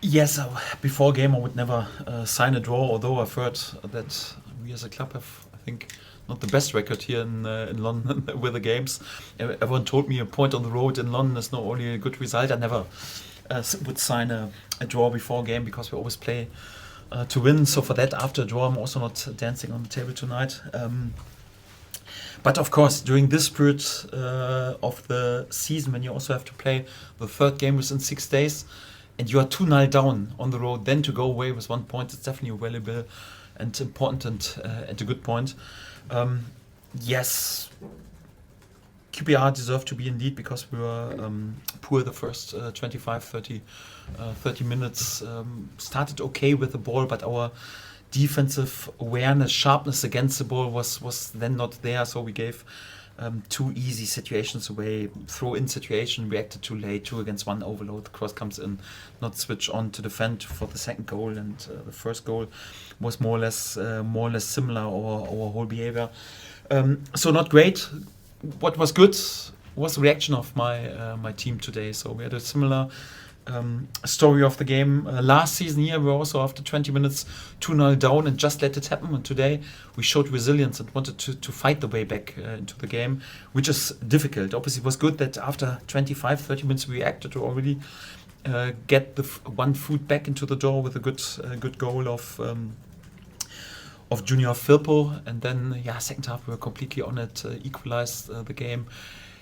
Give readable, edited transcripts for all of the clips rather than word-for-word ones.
Yes, before game I would never sign a draw, although I've heard that we as a club have, I think, not the best record here in London with the games. Everyone told me a point on the road in London is not only a good result. I never would sign a draw before a game because we always play to win. So for that, after a draw, I'm also not dancing on the table tonight. But of course, during this period of the season, when you also have to play the third game within 6 days, and you are 2-0 down on the road, then to go away with 1 point, it's definitely valuable and important and a good point. Yes, QPR deserved to be in lead because we were poor the first 25, 30 minutes. Started okay with the ball, but our defensive awareness, sharpness against the ball was then not there, so we gave 2 easy situations away, throw-in situation, reacted too late, 2 against 1 overload, the cross comes in, not switch on to defend for the second goal, and the first goal was more or less similar, our whole behavior. So not great. What was good was the reaction of my team today. So we had a similar story of the game last season. Here we were also after 20 minutes 2-0 down and just let it happen, and today we showed resilience and wanted to fight the way back into the game, which is difficult. Obviously it was good that after 25-30 minutes we reacted to already get the one foot back into the door with a good goal of Junior Firpo, and then second half we were completely on it, equalized the game.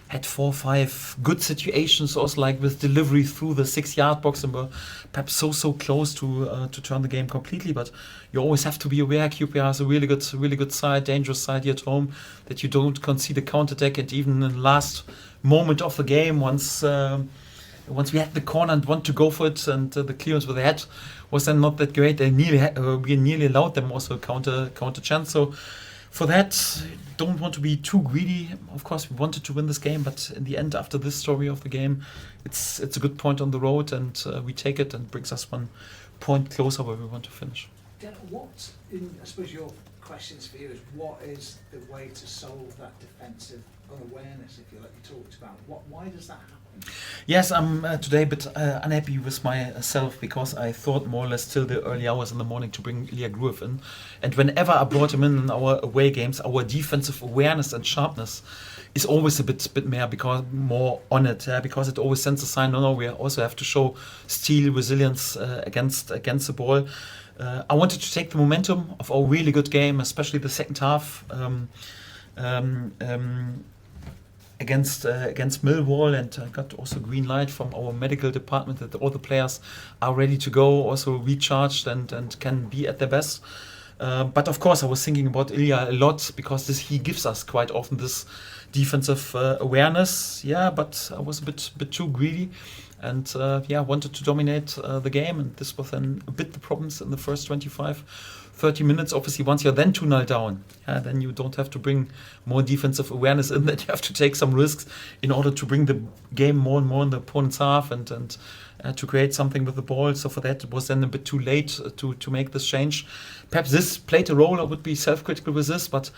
Had 4 or 5 good situations, also like with delivery through the 6-yard box, and were perhaps so close to turn the game completely. But you always have to be aware QPR is a really good side, dangerous side here at home, that you don't concede a counterattack. And even in the last moment of the game, once we had the corner and want to go for it, and the clearance with the head was then not that great. They we nearly allowed them also a counter chance. So for that, don't want to be too greedy. Of course, we wanted to win this game, but in the end, after this story of the game, it's a good point on the road, and we take it, and brings us 1 point closer where we want to finish. What, I suppose your questions for you is, what is the way to solve that defensive unawareness, if you like, you talked about? Why does that happen? Yes, I'm today a bit unhappy with myself because I thought more or less till the early hours in the morning to bring Ilya Gruev in. And whenever I brought him in our away games, our defensive awareness and sharpness is always a bit more on it, because it always sends a sign, no, we also have to show steel resilience against the ball. I wanted to take the momentum of our really good game, especially the second half, against Millwall, and got also green light from our medical department that all the players are ready to go, also recharged and can be at their best. But of course I was thinking about Ilya a lot because he gives us quite often this defensive awareness. But I was a bit too greedy, and wanted to dominate the game, and this was then a bit the problems in the first 25-30 minutes. Obviously, once you're then 2-0 down, then you don't have to bring more defensive awareness in, that you have to take some risks in order to bring the game more and more in the opponent's half and to create something with the ball. So for that, it was then a bit too late to make this change. Perhaps this played a role. I would be self-critical with this, but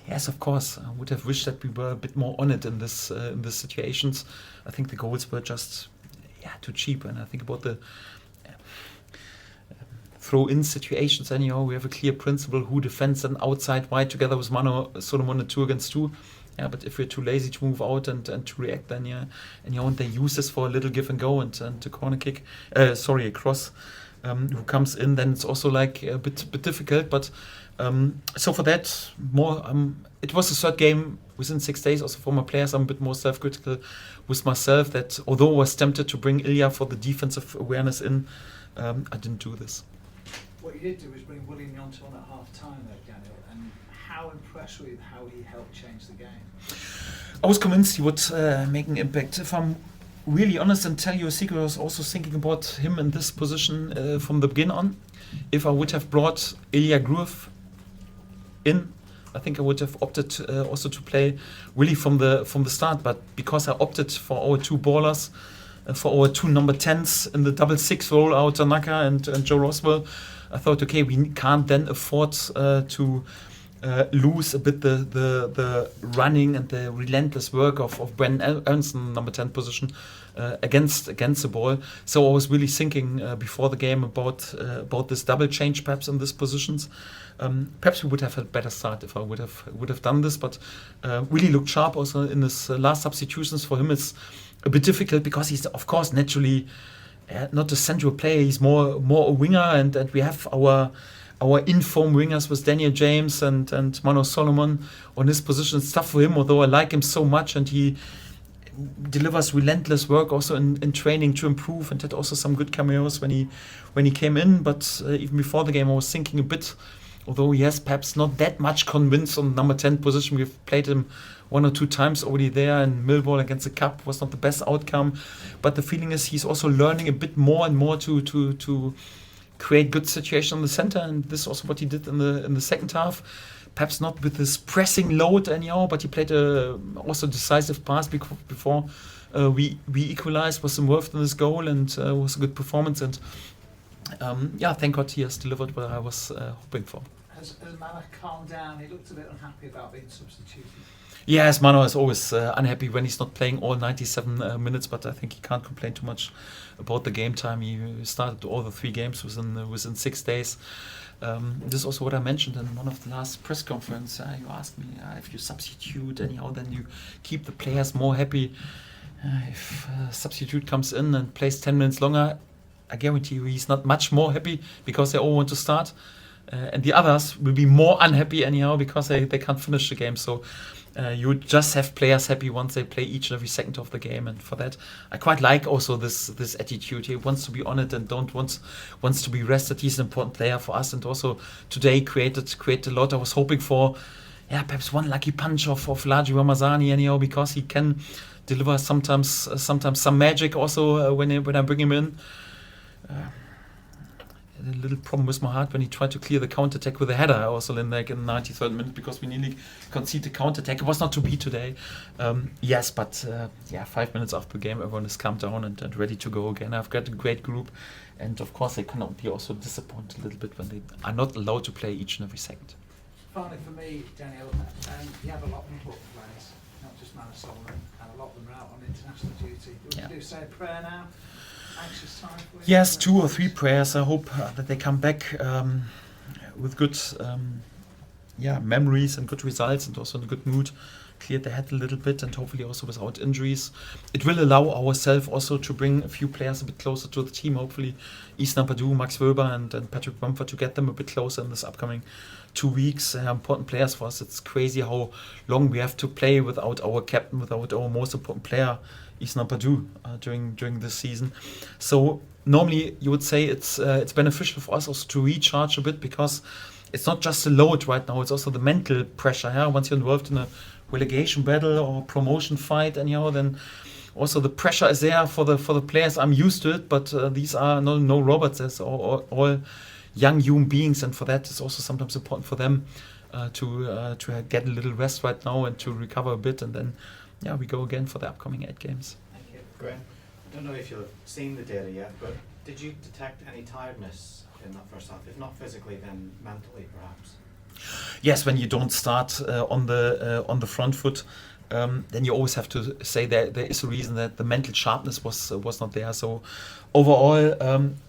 yes, of course, I would have wished that we were a bit more on it in these situations. I think the goals were just too cheap, and I think about the throw-in situations. Anyhow, we have a clear principle who defends an outside wide together with Mano Solomon 2 against 2. But if we're too lazy to move out and to react, then and they use this for a little give and go and a corner kick. A cross who comes in, then it's also like a bit difficult. But so for that, more it was the third game within 6 days. Also for my players, I'm a bit more self-critical with myself, that although I was tempted to bring Ilya for the defensive awareness in, I didn't do this. What you did do was bring William Yonton on at half-time though, Daniel, and how impressed were you with how he helped change the game? I was convinced he would make an impact. If I'm really honest and tell you a secret, I was also thinking about him in this position from the beginning on. If I would have brought Ilya Gruev in, I think I would have opted also to play really from the start. But because I opted for our 2 ballers, for our 2 number 10s in the 6-6 rollout, Tanaka and Joe Roswell, I thought, okay, we can't then afford to lose a bit the running and the relentless work of Brenden Aaronson, number 10 position, against the ball. So I was really thinking before the game about this double change perhaps in these positions. Perhaps we would have had a better start if I would have done this, but really looked sharp also in his last substitutions. For him it's a bit difficult because he's of course naturally not a central player. He's more a winger, and we have our in-form wingers with Daniel James and Mano Solomon on his position. It's tough for him, although I like him so much, and he delivers relentless work also in training to improve, and had also some good cameos when he came in. But even before the game I was thinking a bit, although he has perhaps not that much convinced on the number 10 position. We've played him 1 or 2 times already there, and Millwall against the Cup was not the best outcome. But the feeling is he's also learning a bit more and more to create good situation on the center, and this is also what he did in the second half. Perhaps not with this pressing load anyhow, but he played a also decisive pass before we equalized, was involved in this goal, and was a good performance. And thank God he has delivered what I was hoping for. Has Mana calmed down? He looked a bit unhappy about being substituted. Yes, Mano is always unhappy when he's not playing all 97 minutes, but I think he can't complain too much about the game time. He started all the 3 games within 6 days. This is also what I mentioned in one of the last press conferences. You asked me if you substitute anyhow, then you keep the players more happy. If a substitute comes in and plays 10 minutes longer, I guarantee you he's not much more happy because they all want to start. And the others will be more unhappy anyhow because they can't finish the game. So you would just have players happy once they play each and every second of the game. And for that, I quite like also this attitude. He wants to be on it and wants to be rested. He's an important player for us, and also today created a lot. I was hoping for perhaps one lucky punch of Laji Ramazani anyhow, because he can deliver sometimes some magic also when I bring him in. A little problem with my heart when he tried to clear the counter-attack with a header also in the 93rd minute, because we nearly conceded the counter-attack. It was not to be today. 5 minutes after the game everyone is calmed down and ready to go again. I've got a great group, and of course they cannot be also disappointed a little bit when they are not allowed to play each and every second. Finally for me, Daniel, you have a lot of important players, not just Mana Solomon, and a lot of them are out on international duty. Would you do say a prayer now? Anxious time for you? Yes, 2 or 3 prayers. I hope that they come back with good memories and good results, and also in a good mood, cleared the head a little bit, and hopefully also without injuries. It will allow ourselves also to bring a few players a bit closer to the team. Hopefully Isna Badu, Max Wöber and Patrick Bamford, to get them a bit closer in this upcoming 2 weeks. Important players for us. It's crazy how long we have to play without our captain, without our most important player, Isna Badu, during this season. So normally you would say it's beneficial for us also to recharge a bit, because it's not just the load right now, it's also the mental pressure. Once you're involved in a relegation battle or promotion fight anyhow, then also the pressure is there for the players. I'm used to it, but these are no robots. They're all young human beings, and for that it's also sometimes important for them to get a little rest right now and to recover a bit, and then we go again for the upcoming 8 games. Thank you. Graham, I don't know if you've seen the data yet, but did you detect any tiredness in that first half? If not physically, then mentally perhaps? Yes, when you don't start on the front foot, then you always have to say there is a reason that the mental sharpness was not there. So overall,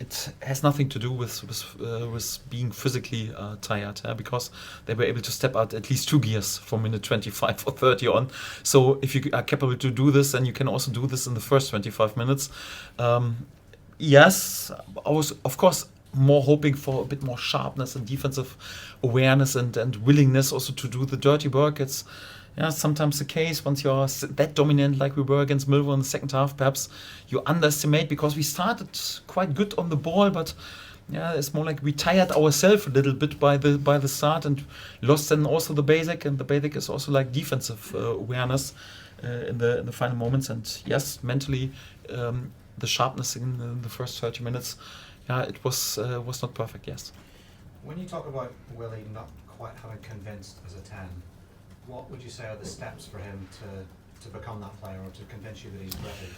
it has nothing to do with being physically tired, because they were able to step out at least 2 gears from minute 25 or 30 on. So if you are capable to do this, then you can also do this in the first 25 minutes. Yes, I was of course more hoping for a bit more sharpness and defensive awareness and willingness also to do the dirty work. It's sometimes the case once you're that dominant like we were against Millwall in the second half. Perhaps you underestimate, because we started quite good on the ball, but it's more like we tired ourselves a little bit by the start and lost then also the basic, and the basic is also like defensive awareness in the final moments. And yes, mentally the sharpness in the first 30 minutes, it was not perfect. Yes. When you talk about Willie not quite having convinced as a 10, what would you say are the steps for him to become that player, or to convince you that he's ready?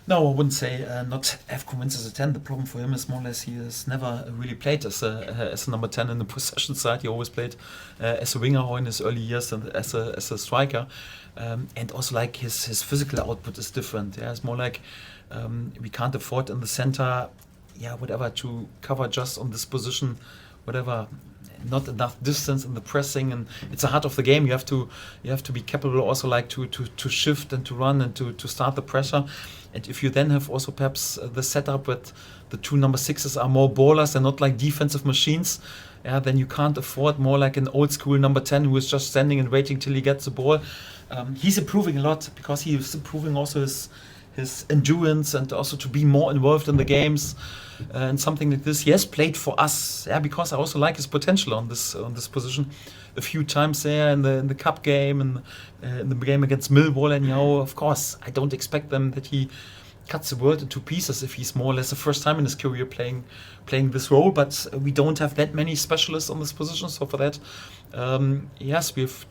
No, I wouldn't say not have convinced as a 10. The problem for him is more or less he has never really played as a number 10 in the possession side. He always played as a winger or in his early years and as a striker. And also like his physical output is different. It's more like We can't afford in the center, whatever, to cover just on this position, whatever. Not enough distance in the pressing, and it's the heart of the game. You have to be capable also like to shift and to run and to start the pressure. And if you then have also perhaps the setup with the 2 number 6s are more ballers and not like defensive machines, then you can't afford more like an old school number 10 who is just standing and waiting till he gets the ball. He's improving a lot because he is improving also his endurance and also to be more involved in the games and something like this. He has played for us, because I also like his potential on this position a few times there in the cup game and in the game against Millwall. And of course, I don't expect them that he cuts the world into pieces if he's more or less the first time in his career playing this role. But we don't have that many specialists on this position, so for that, yes, we've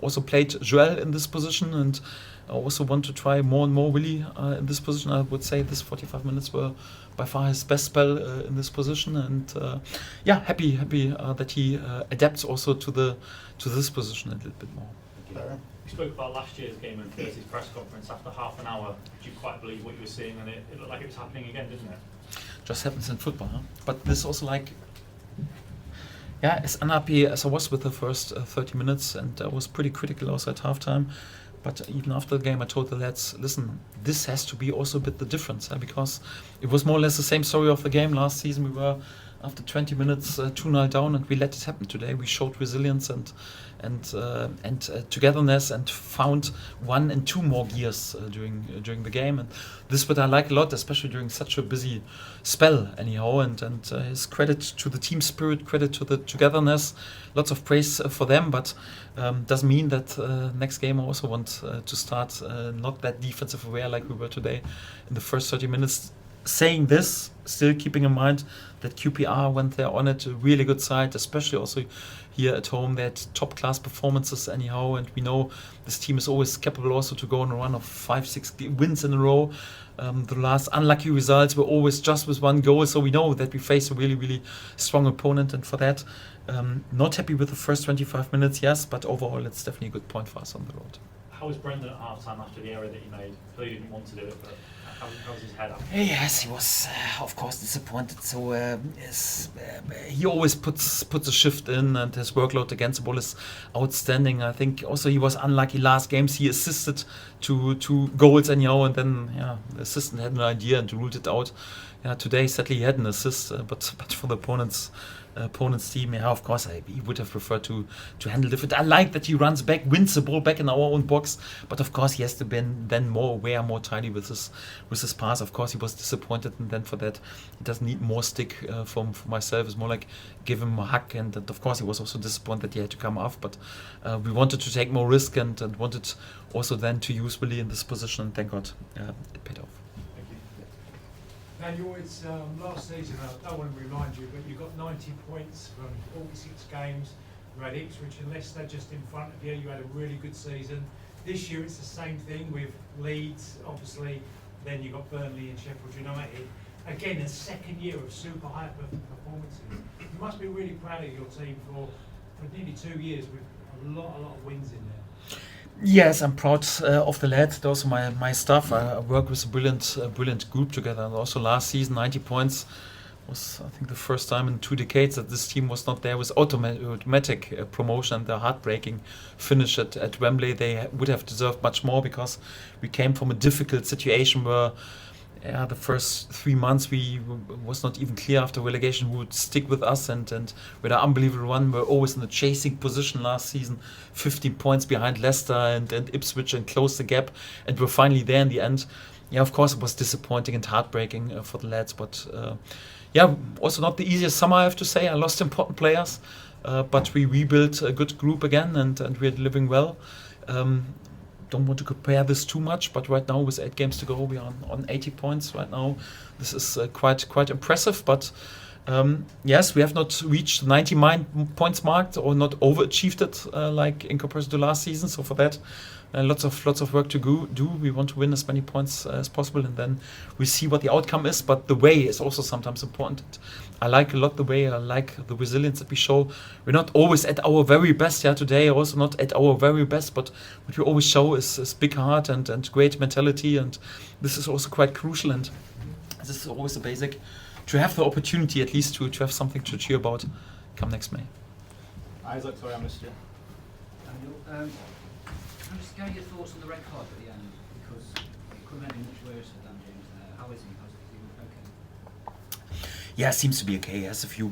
also played Joel in this position, and I also want to try more and more Willy in this position. I would say this 45 minutes were by far his best spell in this position, and happy that he adapts also to this position a little bit more. We spoke about last year's game and Thursday's press conference. After half an hour, did you quite believe what you were seeing, and it looked like it was happening again, didn't it? Just happens in football, huh? But this also as unhappy as I was with the first 30 minutes, and I was pretty critical also at halftime. But even after the game, I told the lads, listen, this has to be also a bit the difference, because it was more or less the same story of the game last season. We were, after 20 minutes, 2-0 down, and we let it happen today. We showed resilience and togetherness, and found 1 and 2 more gears during the game. And this is what I like a lot, especially during such a busy spell anyhow. And his credit to the team spirit, credit to the togetherness, lots of praise for them. But doesn't mean that next game I also want to start not that defensive aware like we were today in the first 30 minutes. Saying this, still keeping in mind that QPR went there on it, a really good side, especially also here at home. They had top-class performances anyhow, and we know this team is always capable also to go on a run of 5-6 wins in a row. The last unlucky results were always just with 1 goal, so we know that we face a really, really strong opponent, and for that, not happy with the first 25 minutes, yes, but overall it's definitely a good point for us on the road. How was Brenden at half-time after the error that he made? I clearly didn't want to do it, but how was his head up? Yes, he was, of course, disappointed. So he always puts a shift in, and his workload against the ball is outstanding. I think also he was unlucky last games. He assisted to 2 goals anyhow, and then the assistant had an idea and ruled it out. Today sadly he had an assist, but for the opponent's team, of course, he would have preferred to handle different. I like that he runs back, wins the ball back in our own box, but of course he has to be then more aware, more tidy with his pass. Of course he was disappointed, and then for that he doesn't need more stick from myself. It's more like give him a hug, and of course he was also disappointed that he had to come off, but we wanted to take more risk and wanted also then to use Willy in this position, and thank God it paid off. Daniel, it's last season, I don't want to remind you, but you got 90 points from 46 games. You had Ipswich and Leicester just in front of you. You had a really good season. This year it's the same thing with Leeds, obviously. Then you got Burnley and Sheffield United. Again, a second year of super high performances. You must be really proud of your team for nearly 2 years with a lot of wins in there. Yes, I'm proud of the lads, also my staff. I work with a brilliant group together. And also last season, 90 points was, I think, the first time in 2 decades that this team was not there with automatic promotion, and the heartbreaking finish at Wembley. They would have deserved much more, because we came from a difficult situation where the first 3 months we was not even clear after relegation who would stick with us, and with an unbelievable run. We're always in a chasing position last season, 15 points behind Leicester and Ipswich, and closed the gap, and we're finally there in the end. Of course it was disappointing and heartbreaking for the lads, but also not the easiest summer, I have to say. I lost important players, but we rebuilt a good group again, and we're delivering well. Don't want to compare this too much, but right now with 8 games to go, we are on 80 points right now. This is quite impressive, but Yes, we have not reached 99 points marked or not overachieved it like in comparison to last season. So for that, lots of work to do. We want to win as many points as possible, and then we see what the outcome is. But the way is also sometimes important. I like a lot the way. I like the resilience that we show. We're not always at our very best. Yeah, today also not at our very best. But what we always show is big heart and great mentality, and this is also quite crucial. And this is always the basic. To have the opportunity at least to have something to cheer about come next May. Isaac, sorry I missed you. Daniel, can I just get your thoughts on the red card at the end? Because it couldn't have been much worse for Dan James there. How is he? How's he okay? Yeah, seems to be okay. He has a few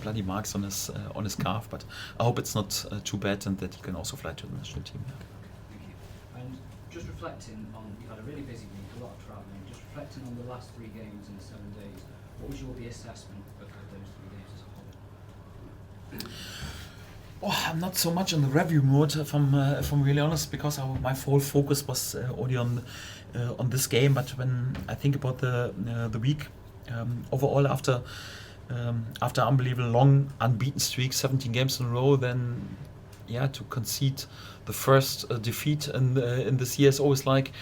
bloody marks on his calf, but I hope it's not too bad and that he can also fly to the national team. Thank you. And just reflecting on, you've had a really busy week, a lot of travelling, just reflecting on the last 3 games in the 7 days, what was your assessment of those 3 games as a whole? Oh, I'm not so much in the review mode, if I'm really honest, because my whole focus was only on this game. But when I think about the week overall, after unbelievable long unbeaten streak, 17 games in a row, then to concede the first defeat in this year is always like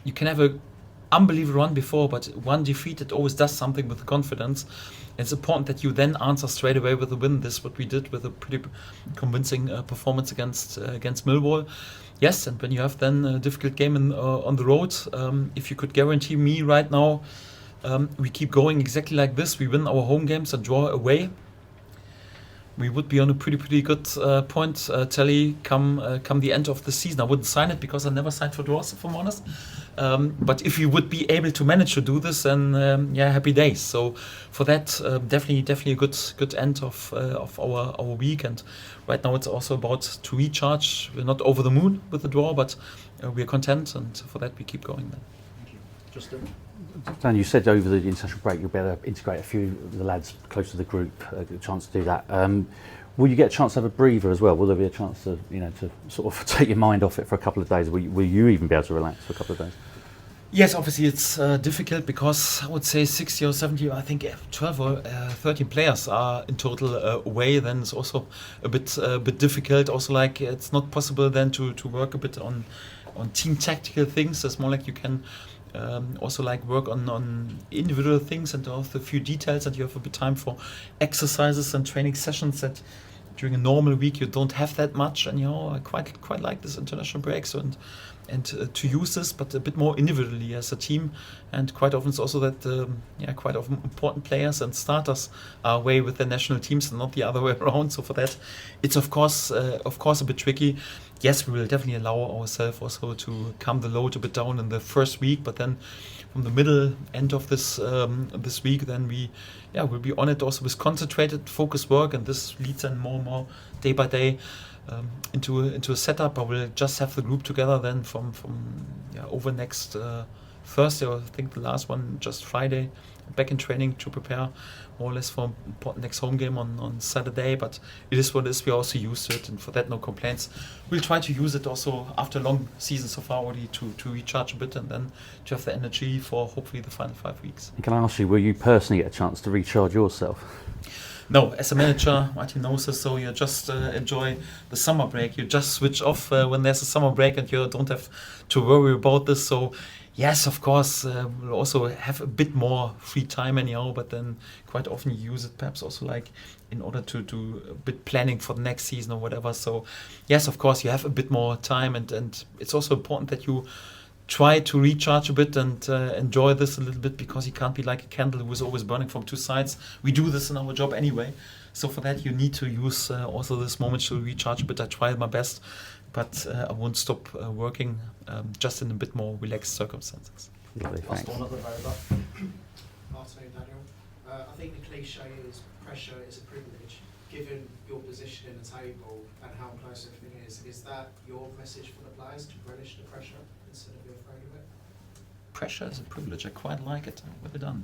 you can have a unbelievable run before, but one defeat, it always does something with the confidence. It's important that you then answer straight away with a win. This is what we did with a pretty convincing performance against Millwall. Yes, and when you have then a difficult game on the road, if you could guarantee me right now, we keep going exactly like this, we win our home games and draw away, we would be on a pretty good point tally come the end of the season. I wouldn't sign it because I never signed for draws, if I'm honest. But if you would be able to manage to do this, then happy days. So for that, definitely a good end of our week. And right now it's also about to recharge. We're not over the moon with the draw, but we're content, and for that we keep going then. Thank you. Justin? Dan, you said over the international break you'll be able to integrate a few of the lads close to the group, a chance to do that. Will you get a chance to have a breather as well? Will there be a chance to sort of take your mind off it for a couple of days? Will you even be able to relax for a couple of days? Yes, obviously it's difficult because I would say 60 or 70, I think 12 or 13 players are in total away. Then it's also a bit difficult. Also, like it's not possible then to work a bit on team tactical things. It's more like you can also like work on individual things and also a few details, and you have a bit time for exercises and training sessions that during a normal week you don't have that much. And I quite like this international breaks and to use this, but a bit more individually as a team. And quite often it's also that quite often important players and starters are away with their national teams and not the other way around. So for that, it's of course a bit tricky. Yes, we will definitely allow ourselves also to calm the load a bit down in the first week, but then from the middle end of this week, then we'll be on it also with concentrated, focused work, and this leads then more and more day by day into a setup. I will just have the group together then from over next Thursday, or I think the last one just Friday, back in training to prepare more or less for next home game on Saturday. But it is what it is. We're also used to it, and for that, no complaints. We'll try to use it also after a long season so far already to recharge a bit and then to have the energy for hopefully the final 5 weeks. And can I ask you, will you personally get a chance to recharge yourself? No, as a manager, Martin knows this, so you just enjoy the summer break. You just switch off when there's a summer break and you don't have to worry about this. So yes, of course, we'll also have a bit more free time anyhow, but then quite often you use it perhaps also like in order to do a bit planning for the next season or whatever. So yes, of course, you have a bit more time, and it's also important that you try to recharge a bit and enjoy this a little bit, because you can't be like a candle who is always burning from 2 sides. We do this in our job anyway. So for that, you need to use also this moment to recharge a bit. I try my best, but I won't stop working just in a bit more relaxed circumstances. Lovely, Last thanks. one at the very back. Afternoon, Daniel. I think the cliche is pressure is a privilege. Given your position in the table and how close everything is that your message for the players to relish the pressure instead of be afraid of it? Pressure is a privilege. I quite like it. Well done.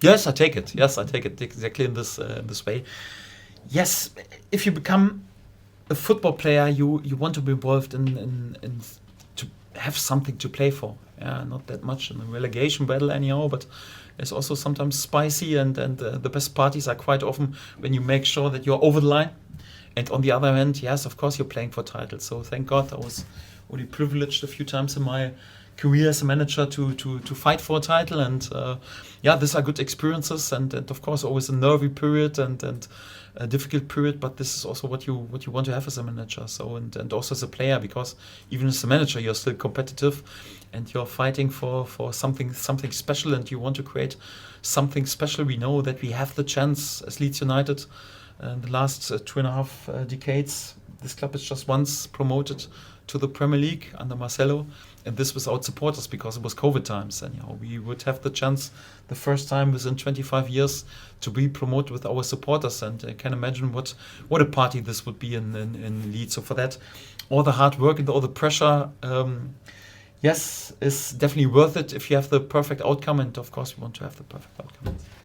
Yes, I take it. Exactly in this way. Yes, if you become a football player, you want to be involved in have something to play for. Yeah, not that much in the relegation battle anyhow, but it's also sometimes spicy, and the best parties are quite often when you make sure that you're over the line. And on the other hand, yes, of course you're playing for titles. So thank God I was only privileged a few times in my career as a manager to fight for a title. And these are good experiences, and of course always a nervy period and a difficult period. But this is also what you want to have as a manager. So and also as a player, because even as a manager you're still competitive, and you're fighting for something special, and you want to create something special. We know that we have the chance as Leeds United. In the last 2.5 decades, this club is just once promoted to the Premier League under Marcelo, and this without supporters because it was COVID times. And we would have the chance, the first time within 25 years, to be promoted with our supporters. And I can imagine what a party this would be in Leeds. So for that, all the hard work and all the pressure, yes, is definitely worth it if you have the perfect outcome. And of course, we want to have the perfect outcome.